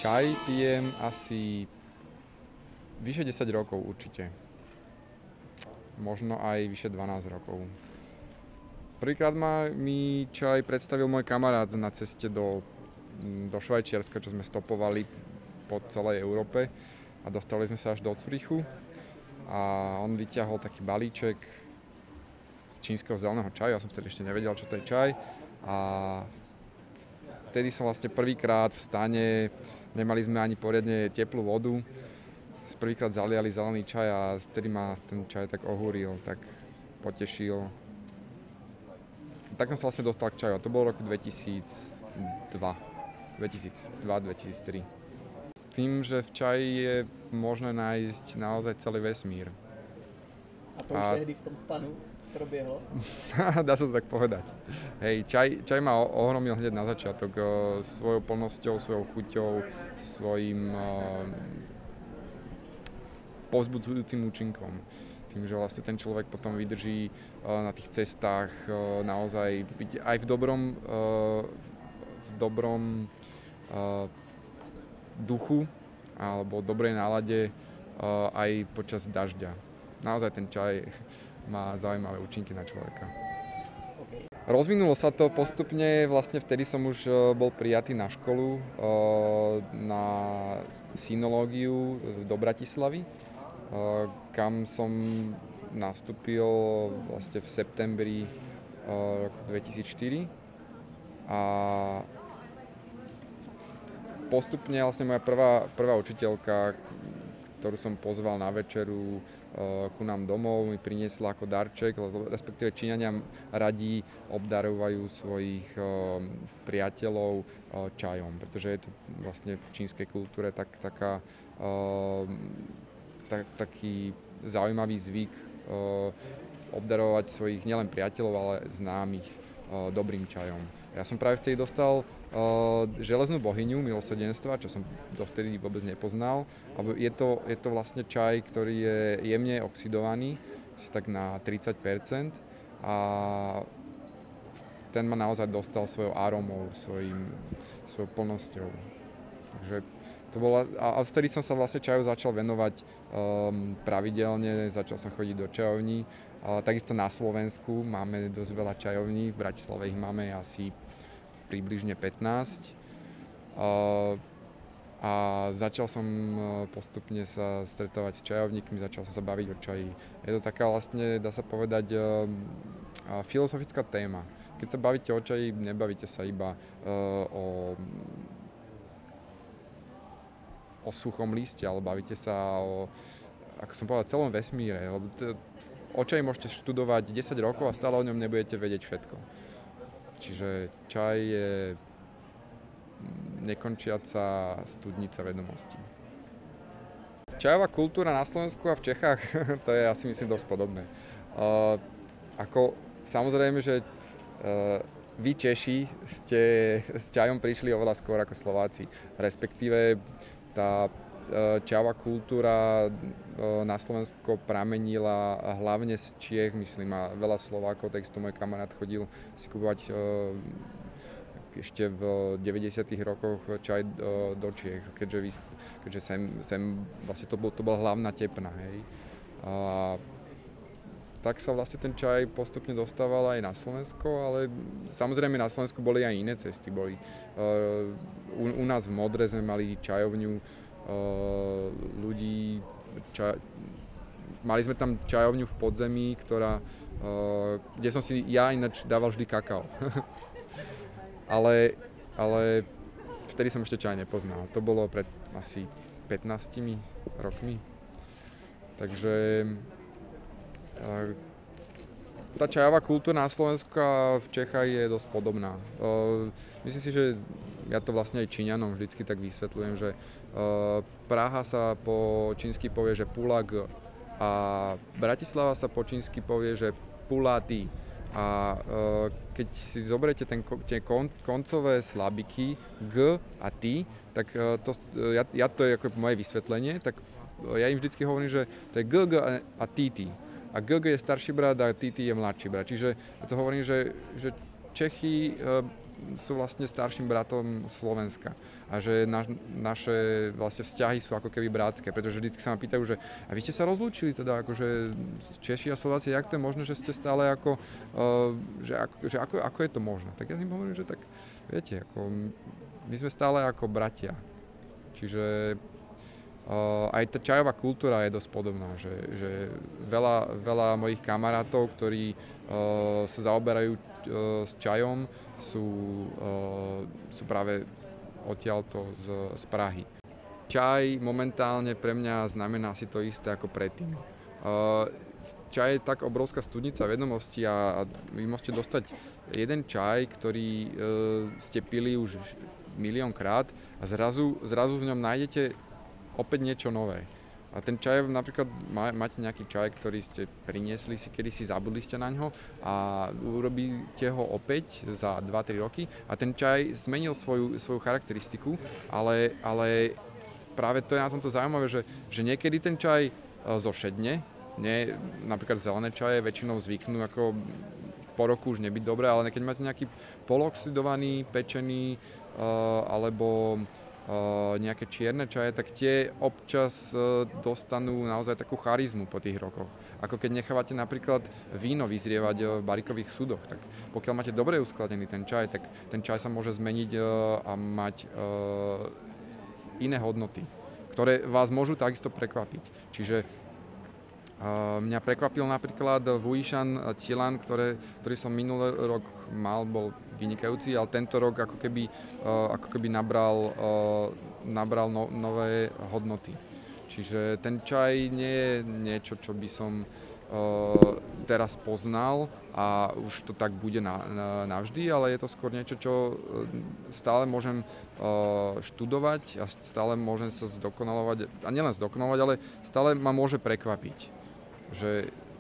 Čaj pijem asi vyše 10 rokov určite. Možno aj vyše 12 rokov. Prvýkrát mi čaj predstavil môj kamarát na ceste do Švajčiarska, čo sme stopovali po celej Európe a dostali sme sa až do Zürichu a on vyťahol taký balíček z čínskeho zeleného čaju. Ja som vtedy ešte nevedel, čo to je čaj a vtedy som vlastne prvýkrát v stane, nemali sme ani poriadne teplú vodu, prvýkrát zaliali zelený čaj a vtedy ma ten čaj tak ohúril, tak potešil. Tak som sa vlastne dostal k čaju a to bolo v roku 2002-2003. Tým, že v čaji je možné nájsť naozaj celý vesmír. A to už tehdy v tom stanu probiehlo? Dá sa to tak povedať. Hej, čaj ma ohromil hneď na začiatok svojou plnosťou, svojou chuťou, svojím povzbudzujúcim účinkom. Tým, že vlastne ten človek potom vydrží na tých cestách naozaj byť aj v dobrom duchu alebo dobrej nálade aj počas dažďa. Naozaj ten čaj má zaujímavé účinky na človeka. Okay. Rozvinulo sa to postupne, vlastne vtedy som už bol prijatý na školu, na synológiu do Bratislavy, kam som nastúpil vlastne v septembri roku 2004 a postupne vlastne moja prvá učiteľka, ktorú som pozval na večeru ku nám domov, mi priniesla ako darček, respektíve Číňania radi obdarovajú svojich priateľov čajom, pretože je to vlastne v čínskej kultúre taký zaujímavý zvyk obdarovať svojich nielen priateľov, ale známych dobrým čajom. Ja som práve vtedy dostal železnú bohyňu milosrdenstva, čo som dovtedy vôbec nepoznal. Je to vlastne čaj, ktorý je jemne oxidovaný, asi tak na 30%, a ten ma naozaj dostal svojou aromou, svojou plnosťou. Takže to bolo, a vtedy som sa vlastne čaju začal venovať pravidelne, začal som chodiť do čajovní. Takisto na Slovensku máme dosť veľa čajovní, v Bratislave ich máme asi približne 15. A začal som postupne sa stretávať s čajovníkmi, začal som sa baviť o čaji. Je to taká vlastne, dá sa povedať, filozofická téma. Keď sa bavíte o čaji, nebavíte sa iba o suchom liste, ale bavíte sa o, ako som povedal, celom vesmíre. Lebo o čaji môžete študovať 10 rokov a stále o ňom nebudete vedieť všetko. Čiže čaj je nekončiaca studnica vedomostí. Čajová kultúra na Slovensku a v Čechách, to je asi myslím dosť podobné. Samozrejme, že vy Češi ste s čajom prišli oveľa skôr ako Slováci. Respektíve tá čajová kultúra na Slovensko pramenila hlavne z Čiech, myslím, a veľa Slovákov, takisto môj kamarát chodil si kupovať ešte v 90. rokoch čaj do Čiech, keďže sem vlastne to bola hlavná tepna, hej. Tak sa vlastne ten čaj postupne dostával aj na Slovensko, ale samozrejme na Slovensku boli aj iné cesty. U nás v Modre sme mali čajovňu ľudí, mali sme tam čajovňu v podzemí, kde som si ja ináč dával vždy kakao. ale vtedy som ešte čaj nepoznal. To bolo pred asi 15 rokmi. Takže tá čajová kultúra na Slovensku a v Čechách je dosť podobná. Myslím si, že ja to vlastne aj Číňanom vždycky tak vysvetľujem, že Praha sa po čínsky povie, že Pulag, a Bratislava sa po čínsky povie, že Pulatý. A keď si zoberiete tie koncové slabiky G a T, tak to je ako moje vysvetlenie, tak ja im vždycky hovorím, že to je G, G a T, T. A GG je starší brat a TT je mladší brat. Čiže ja to hovorím, že Čechy sú vlastne starším bratom Slovenska a že naše vlastne vzťahy sú ako keby bratské, pretože vždycky sa ma pýtajú, že a vy ste sa rozlúčili teda akože Češi a Slováci, jak to je možné, že ste stále ako, ako je to možné? Tak ja im hovorím, že tak viete, ako my sme stále ako bratia, čiže aj tá čajová kultúra je dosť podobná, že veľa mojich kamarátov, ktorí sa zaoberajú s čajom, sú práve odtiaľto z Prahy. Čaj momentálne pre mňa znamená asi to isté ako predtým. Čaj je tak obrovská studnica vedomostí a vy môžete dostať jeden čaj, ktorý ste pili už miliónkrát a zrazu v ňom nájdete opäť niečo nové. A ten čaj, napríklad máte nejaký čaj, ktorý ste priniesli si, kedy si zabudli ste na ňo a urobíte ho opäť za 2-3 roky a ten čaj zmenil svoju charakteristiku, ale práve to je na tomto zaujímavé, že niekedy ten čaj zošedne, napríklad zelené čaje väčšinou zvyknú ako po roku už nebyť dobré, ale keď máte nejaký poloxidovaný, pečený alebo nejaké čierne čaje, tak tie občas dostanú naozaj takú charizmu po tých rokoch. Ako keď nechávate napríklad víno vyzrievať v barikových súdoch, tak pokiaľ máte dobre uskladený ten čaj, tak ten čaj sa môže zmeniť a mať iné hodnoty, ktoré vás môžu takisto prekvapiť. Čiže mňa prekvapil napríklad Wujišan Cilan, ktorý som minulý rok mal, bol vynikajúci, ale tento rok ako keby nabral nové hodnoty. Čiže ten čaj nie je niečo, čo by som teraz poznal a už to tak bude navždy, ale je to skôr niečo, čo stále môžem študovať a stále môžem sa zdokonalovať, a nielen zdokonalovať, ale stále ma môže prekvapiť.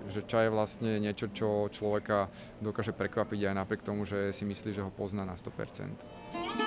Že čaj je vlastne niečo, čo človeka dokáže prekvapiť aj napriek tomu, že si myslí, že ho pozná na 100%.